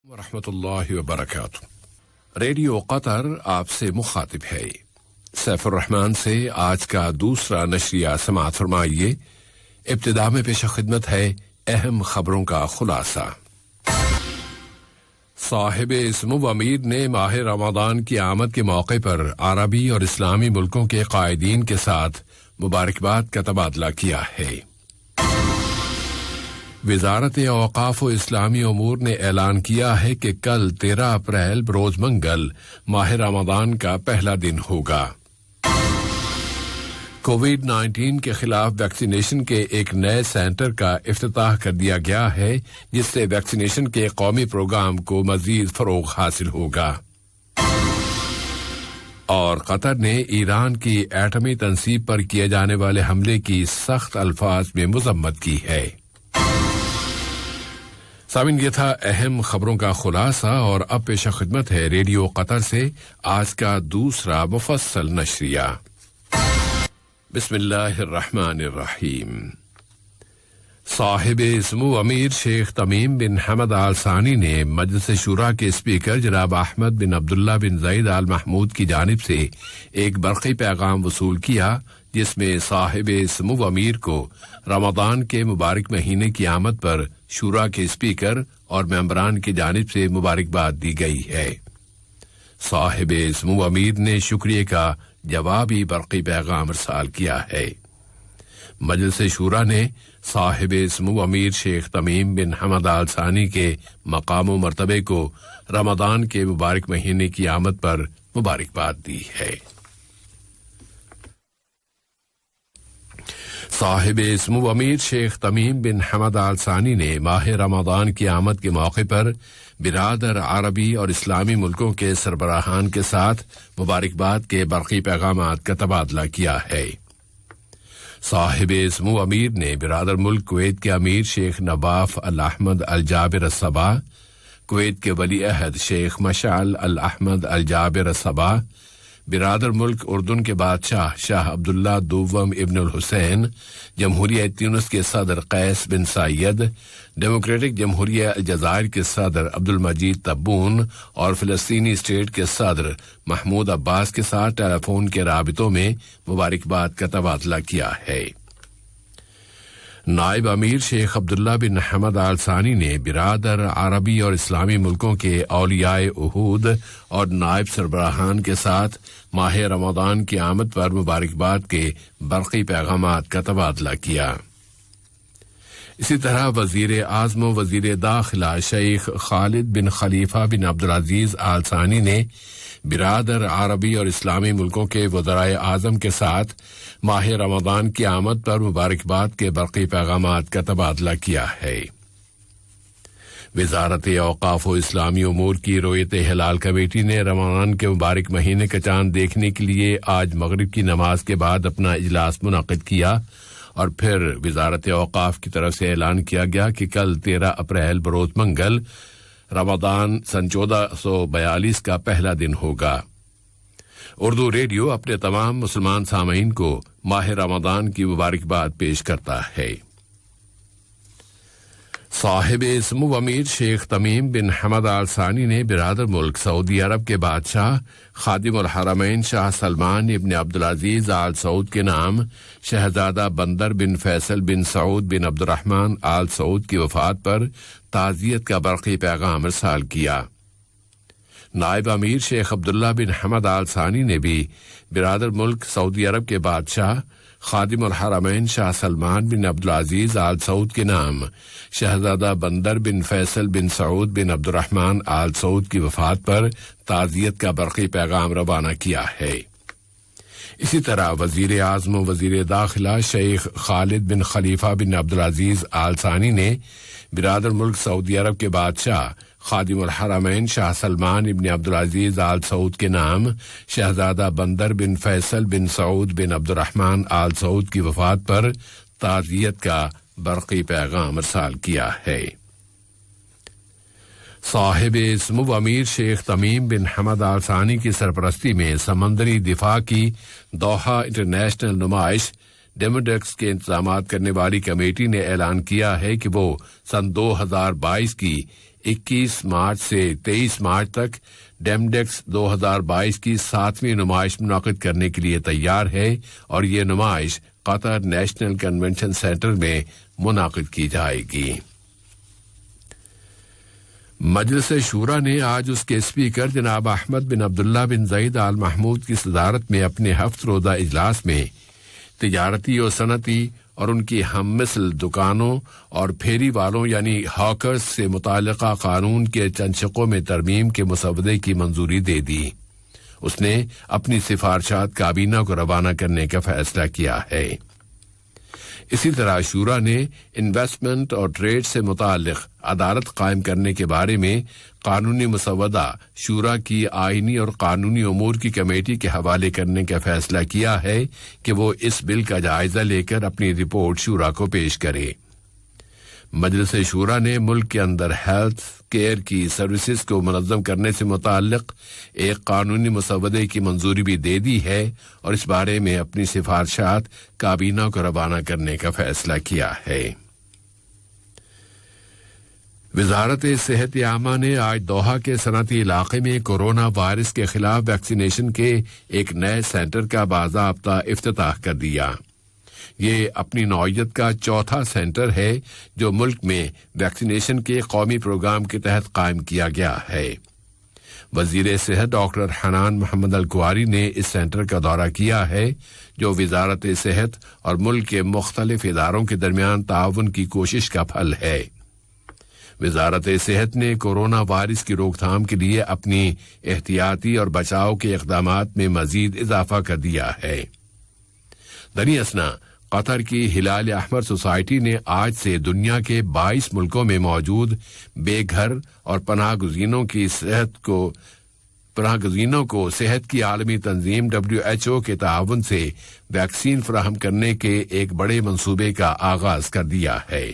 ورحمۃ اللہ وبرکاتہ۔ ریڈیو قطر آپ سے مخاطب ہے۔ سیف الرحمان سے آج کا دوسرا نشریہ سماعت فرمائیے۔ ابتدا میں پیش خدمت ہے اہم خبروں کا خلاصہ۔ صاحب سمو امیر نے ماہ رمضان کی آمد کے موقع پر عربی اور اسلامی ملکوں کے قائدین کے ساتھ مبارکباد کا تبادلہ کیا ہے۔ وزارت اوقاف و اسلامی امور نے اعلان کیا ہے کہ کل 13 اپریل بروز منگل ماہ رمضان کا پہلا دن ہوگا۔ کووڈ-19 کے خلاف ویکسینیشن کے ایک نئے سینٹر کا افتتاح کر دیا گیا ہے، جس سے ویکسینیشن کے قومی پروگرام کو مزید فروغ حاصل ہوگا۔ اور قطر نے ایران کی ایٹمی تنصیب پر کیے جانے والے حملے کی سخت الفاظ میں مذمت کی ہے۔ سامعین، یہ تھا اہم خبروں کا خلاصہ، اور اب پیش خدمت ہے ریڈیو قطر سے آج کا دوسرا مفصل نشریہ۔ بسم اللہ الرحمن الرحیم۔ صاحب سمو امیر شیخ تمیم بن حمد آل ثانی نے مجلس شورا کے اسپیکر جناب احمد بن عبداللہ بن زید آل محمود کی جانب سے ایک برقی پیغام وصول کیا، جس میں صاحب سمو امیر کو رمضان کے مبارک مہینے کی آمد پر شورا کے اسپیکر اور ممبران کی جانب سے مبارکباد دی گئی ہے۔ صاحب سمو امیر نے شکریہ کا جوابی برقی پیغام ارسال کیا ہے۔ مجلس شورا نے صاحب سمو امیر شیخ تمیم بن حمد آل ثانی کے مقام و مرتبے کو رمضان کے مبارک مہینے کی آمد پر مبارکباد دی ہے۔ صاحب سمو امیر شیخ تمیم بن حمد آل ثانی نے ماہ رمضان کی آمد کے موقع پر برادر عربی اور اسلامی ملکوں کے سربراہان کے ساتھ مبارکباد کے برقی پیغامات کا تبادلہ کیا ہے۔ صاحب سمو امیر نے برادر ملک کویت کے امیر شیخ نواف الاحمد الجابر الصبا، کویت کے ولی عہد شیخ مشعل الاحمد الجابر الصبا، برادر ملک اردن کے بادشاہ شاہ عبداللہ دوم ابن الحسین، جمہوریہ تیونس کے صدر قیس بن سعید، ڈیموکریٹک جمہوریہ الجزائر کے صدر عبد المجید تبون اور فلسطینی اسٹیٹ کے صدر محمود عباس کے ساتھ ٹیلی فون کے رابطوں میں مبارکباد کا تبادلہ کیا ہے۔ نائب امیر شیخ عبداللہ بن حمد آل ثانی نے برادر عربی اور اسلامی ملکوں کے اولیاء عہود اور نائب سربراہان کے ساتھ ماہ رمضان کی آمد پر مبارکباد کے برقی پیغامات کا تبادلہ کیا۔ اسی طرح وزیر اعظم و وزیر داخلہ شیخ خالد بن خلیفہ بن عبدالعزیز آل ثانی نے برادر عربی اور اسلامی ملکوں کے وزرائے اعظم کے ساتھ ماہ رمضان کی آمد پر مبارکباد کے برقی پیغامات کا تبادلہ کیا ہے۔ وزارت اوقاف و اسلامی امور کی رویت ہلال کمیٹی نے رمضان کے مبارک مہینے کا چاند دیکھنے کے لیے آج مغرب کی نماز کے بعد اپنا اجلاس منعقد کیا، اور پھر وزارت اوقاف کی طرف سے اعلان کیا گیا کہ کل 13 اپریل بروز منگل رمضان سن 1442 کا پہلا دن ہوگا۔ اردو ریڈیو اپنے تمام مسلمان سامعین کو ماہ رمضان کی مبارکباد پیش کرتا ہے۔ صاحب سمو امیر شیخ تمیم بن حمد آل ثانی نے برادر ملک سعودی عرب کے بادشاہ خادم الحرمین شاہ سلمان ابن عبدالعزیز آل سعود کے نام شہزادہ بندر بن فیصل بن سعود بن عبد الرحمن آل سعود کی وفات پر تعزیت کا برقی پیغام ارسال کیا۔ نائب امیر شیخ عبداللہ بن حمد آل ثانی نے بھی برادر ملک سعودی عرب کے بادشاہ خادم الحرمین شاہ سلمان بن عبدالعزیز آل سعود کے نام شہزادہ بندر بن فیصل بن سعود بن عبد الرحمن آل سعود کی وفات پر تعزیت کا برقی پیغام روانہ کیا ہے۔ اسی طرح وزیر اعظم و وزیر داخلہ شیخ خالد بن خلیفہ بن عبدالعزیز آل ثانی نے برادر ملک سعودی عرب کے بادشاہ خادم الحرمین شاہ سلمان ابن عبدالعزیز آل سعود کے نام شہزادہ بندر بن فیصل بن سعود بن عبد الرحمن آل سعود کی وفات پر تعزیت کا برقی پیغام ارسال کیا ہے۔ صاحب سمو امیر شیخ تمیم بن حمد آل ثانی کی سرپرستی میں سمندری دفاع کی دوحہ انٹرنیشنل نمائش ڈیموڈیکس کے انتظامات کرنے والی کمیٹی نے اعلان کیا ہے کہ وہ سن 2022 کی 21 مارچ سے 23 مارچ تک ڈیمڈیکس 2022 کی 7ویں نمائش منعقد کرنے کے لیے تیار ہے اور یہ نمائش قطر نیشنل کنونشن سینٹر میں منعقد کی جائے گی۔ مجلس شورا نے آج اس کے اسپیکر جناب احمد بن عبداللہ بن زید آل محمود کی صدارت میں اپنے 7 روزہ اجلاس میں تجارتی و صنعتی اور ان کی ہم مثل دکانوں اور پھیری والوں یعنی ہاکرز سے متعلقہ قانون کے چند شقوں میں ترمیم کے مسودے کی منظوری دے دی۔ اس نے اپنی سفارشات کابینہ کو روانہ کرنے کا فیصلہ کیا ہے۔ اسی طرح شورا نے انویسٹمنٹ اور ٹریڈ سے متعلق عدالت قائم کرنے کے بارے میں قانونی مسودہ شورا کی آئینی اور قانونی امور کی کمیٹی کے حوالے کرنے کا فیصلہ کیا ہے کہ وہ اس بل کا جائزہ لے کر اپنی رپورٹ شورا کو پیش کرے۔ مجلس شورا نے ملک کے اندر ہیلتھ کیئر کی سروسز کو منظم کرنے سے متعلق ایک قانونی مسودے کی منظوری بھی دے دی ہے اور اس بارے میں اپنی سفارشات کابینہ کو روانہ کرنے کا فیصلہ کیا ہے۔ وزارت صحت عامہ نے آج دوحہ کے صنعتی علاقے میں کورونا وائرس کے خلاف ویکسینیشن کے ایک نئے سینٹر کا باضابطہ افتتاح کر دیا۔ یہ اپنی نوعیت کا 4تھا سینٹر ہے جو ملک میں ویکسینیشن کے قومی پروگرام کے تحت قائم کیا گیا ہے۔ وزیر صحت ڈاکٹر حنان محمد الکواری نے اس سینٹر کا دورہ کیا ہے جو وزارت صحت اور ملک کے مختلف اداروں کے درمیان تعاون کی کوشش کا پھل ہے۔ وزارت صحت نے کورونا وائرس کی روک تھام کے لیے اپنی احتیاطی اور بچاؤ کے اقدامات میں مزید اضافہ کر دیا ہے۔ دریں اثنا قطر کی ہلال احمر سوسائٹی نے آج سے دنیا کے 22 ملکوں میں موجود بے گھر اور پناہ گزینوں کو صحت کی عالمی تنظیم WHO کے تعاون سے ویکسین فراہم کرنے کے ایک بڑے منصوبے کا آغاز کر دیا ہے۔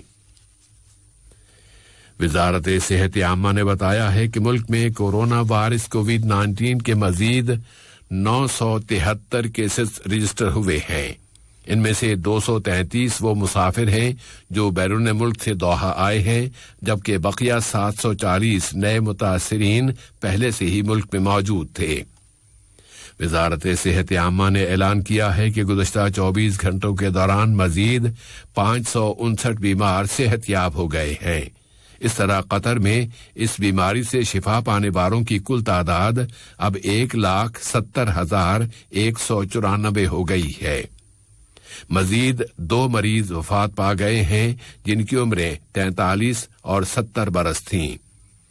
وزارت صحت عامہ نے بتایا ہے کہ ملک میں کورونا وائرس کووڈ-19 کے مزید 973 کیسز رجسٹر ہوئے ہیں۔ ان میں سے 233 وہ مسافر ہیں جو بیرون ملک سے دوحہ آئے ہیں، جبکہ بقیہ 740 نئے متاثرین پہلے سے ہی ملک میں موجود تھے۔ وزارت صحت عامہ نے اعلان کیا ہے کہ گزشتہ 24 گھنٹوں کے دوران مزید 559 بیمار صحت یاب ہو گئے ہیں۔ اس طرح قطر میں اس بیماری سے شفا پانے والوں کی کل تعداد اب 1,70,194 ہو گئی ہے۔ مزید 2 مریض وفات پا گئے ہیں جن کی عمریں 43 اور 70 برس تھیں۔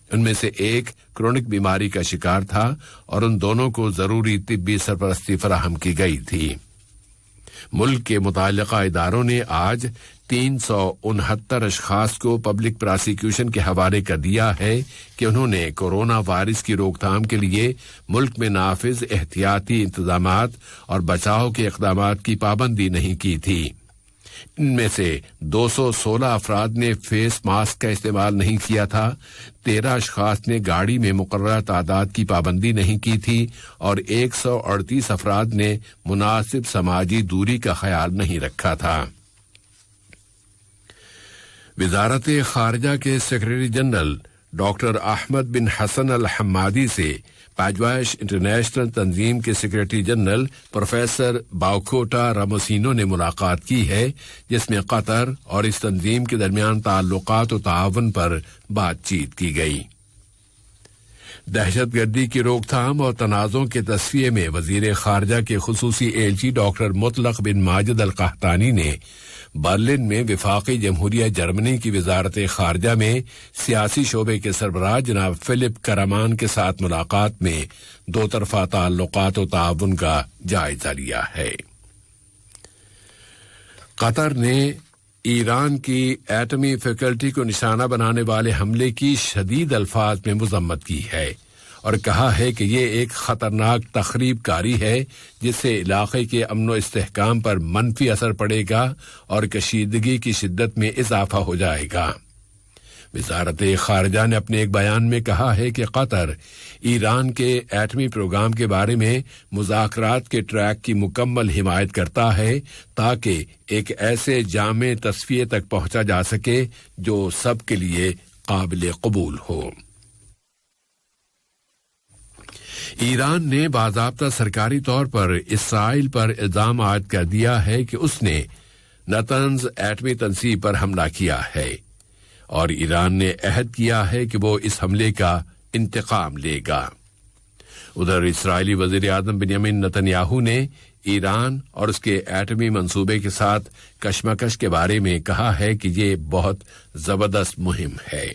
ان میں سے ایک کرونک بیماری کا شکار تھا اور ان دونوں کو ضروری طبی سرپرستی فراہم کی گئی تھی۔ ملک کے متعلقہ اداروں نے آج 369 اشخاص کو پبلک پراسیکیوشن کے حوالے کر دیا ہے کہ انہوں نے کورونا وائرس کی روک تھام کے لیے ملک میں نافذ احتیاطی انتظامات اور بچاؤ کے اقدامات کی پابندی نہیں کی تھی۔ ان میں سے 216 افراد نے فیس ماسک کا استعمال نہیں کیا تھا، 13 اشخاص نے گاڑی میں مقررہ تعداد کی پابندی نہیں کی تھی اور 138 افراد نے مناسب سماجی دوری کا خیال نہیں رکھا تھا۔ وزارت خارجہ کے سیکرٹری جنرل ڈاکٹر احمد بن حسن الحمادی سے پیجوائش انٹرنیشنل تنظیم کے سیکرٹری جنرل پروفیسر باوکوٹا راموسینو نے ملاقات کی ہے، جس میں قطر اور اس تنظیم کے درمیان تعلقات و تعاون پر بات چیت کی گئی۔ دہشت گردی کی روک تھام اور تنازعوں کے تصفیے میں وزیر خارجہ کے خصوصی ایلچی ڈاکٹر مطلق بن ماجد القحطانی نے برلن میں وفاقی جمہوریہ جرمنی کی وزارت خارجہ میں سیاسی شعبے کے سربراہ جناب فلپ کرمان کے ساتھ ملاقات میں 2 طرفہ تعلقات و تعاون کا جائزہ لیا ہے۔ قطر نے ایران کی ایٹمی فیکلٹی کو نشانہ بنانے والے حملے کی شدید الفاظ میں مذمت کی ہے اور کہا ہے کہ یہ ایک خطرناک تخریب کاری ہے جس سے علاقے کے امن و استحکام پر منفی اثر پڑے گا اور کشیدگی کی شدت میں اضافہ ہو جائے گا۔ وزارت خارجہ نے اپنے ایک بیان میں کہا ہے کہ قطر ایران کے ایٹمی پروگرام کے بارے میں مذاکرات کے ٹریک کی مکمل حمایت کرتا ہے تاکہ ایک ایسے جامع تصفیے تک پہنچا جا سکے جو سب کے لیے قابل قبول ہو۔ ایران نے باضابطہ سرکاری طور پر اسرائیل پر الزام عائد کر دیا ہے کہ اس نے نتنز ایٹمی تنصیب پر حملہ کیا ہے، اور ایران نے عہد کیا ہے کہ وہ اس حملے کا انتقام لے گا۔ ادھر اسرائیلی وزیر اعظم بنیامین نتن یاہو نے ایران اور اس کے ایٹمی منصوبے کے ساتھ کشمکش کے بارے میں کہا ہے کہ یہ بہت زبردست مہم ہے،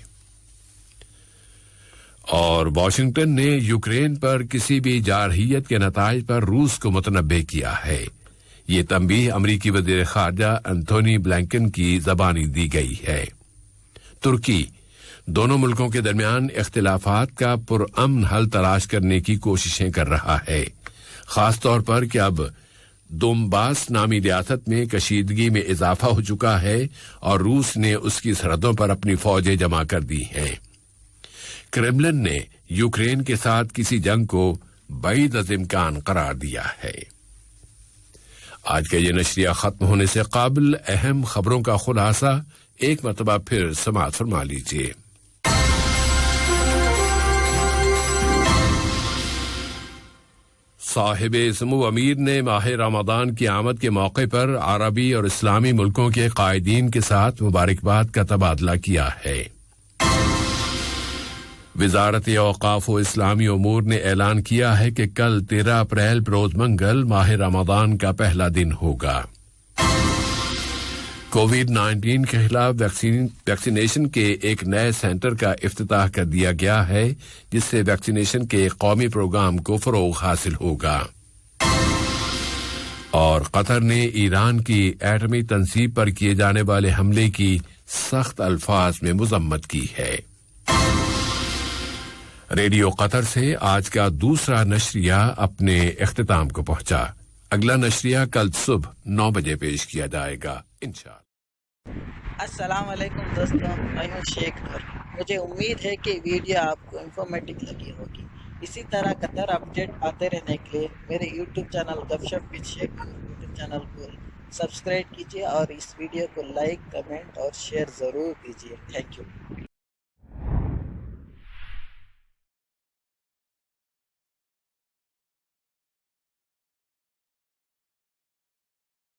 اور واشنگٹن نے یوکرین پر کسی بھی جارحیت کے نتائج پر روس کو متنبع کیا ہے۔ یہ تنبیہ امریکی وزیر خارجہ انتونی بلنکن کی زبانی دی گئی ہے۔ ترکی دونوں ملکوں کے درمیان اختلافات کا پرامن حل تلاش کرنے کی کوششیں کر رہا ہے، خاص طور پر کہ اب دونباس نامی ریاست میں کشیدگی میں اضافہ ہو چکا ہے اور روس نے اس کی سرحدوں پر اپنی فوجیں جمع کر دی ہیں۔ کرملن نے یوکرین کے ساتھ کسی جنگ کو بعید از امکان قرار دیا ہے۔ آج کا یہ نشریہ ختم ہونے سے قبل اہم خبروں کا خلاصہ ایک مرتبہ پھر سماعت فرما لیجیے۔ صاحب سمو امیر نے ماہ رمضان کی آمد کے موقع پر عربی اور اسلامی ملکوں کے قائدین کے ساتھ مبارکباد کا تبادلہ کیا ہے۔ وزارت اوقاف و اسلامی امور نے اعلان کیا ہے کہ کل 13 اپریل بروز منگل ماہ رمضان کا پہلا دن ہوگا۔ کووڈ-19 کے خلاف ویکسینیشن کے ایک نئے سینٹر کا افتتاح کر دیا گیا ہے، جس سے ویکسینیشن کے قومی پروگرام کو فروغ حاصل ہوگا۔ اور قطر نے ایران کی ایٹمی تنصیب پر کیے جانے والے حملے کی سخت الفاظ میں مذمت کی ہے۔ ریڈیو قطر سے آج کا دوسرا نشریہ اپنے اختتام کو پہنچا۔ اگلا نشریہ کل صبح 9 بجے پیش کیا جائے گا انشاءاللہ۔ السلام علیکم دوستوں، میں ہوں شیخ نور۔ مجھے امید ہے کہ ویڈیو آپ کو انفارمیٹو لگی ہوگی۔ اسی طرح قطر اپڈیٹ آتے رہنے کے لیے میرے یوٹیوب چینل گپ ship with Sheikh Noor YouTube channel کو سبسکرائب کیجیے، اور اس ویڈیو کو لائک، کمنٹ اور شیئر ضرور کیجیے۔ Thank you.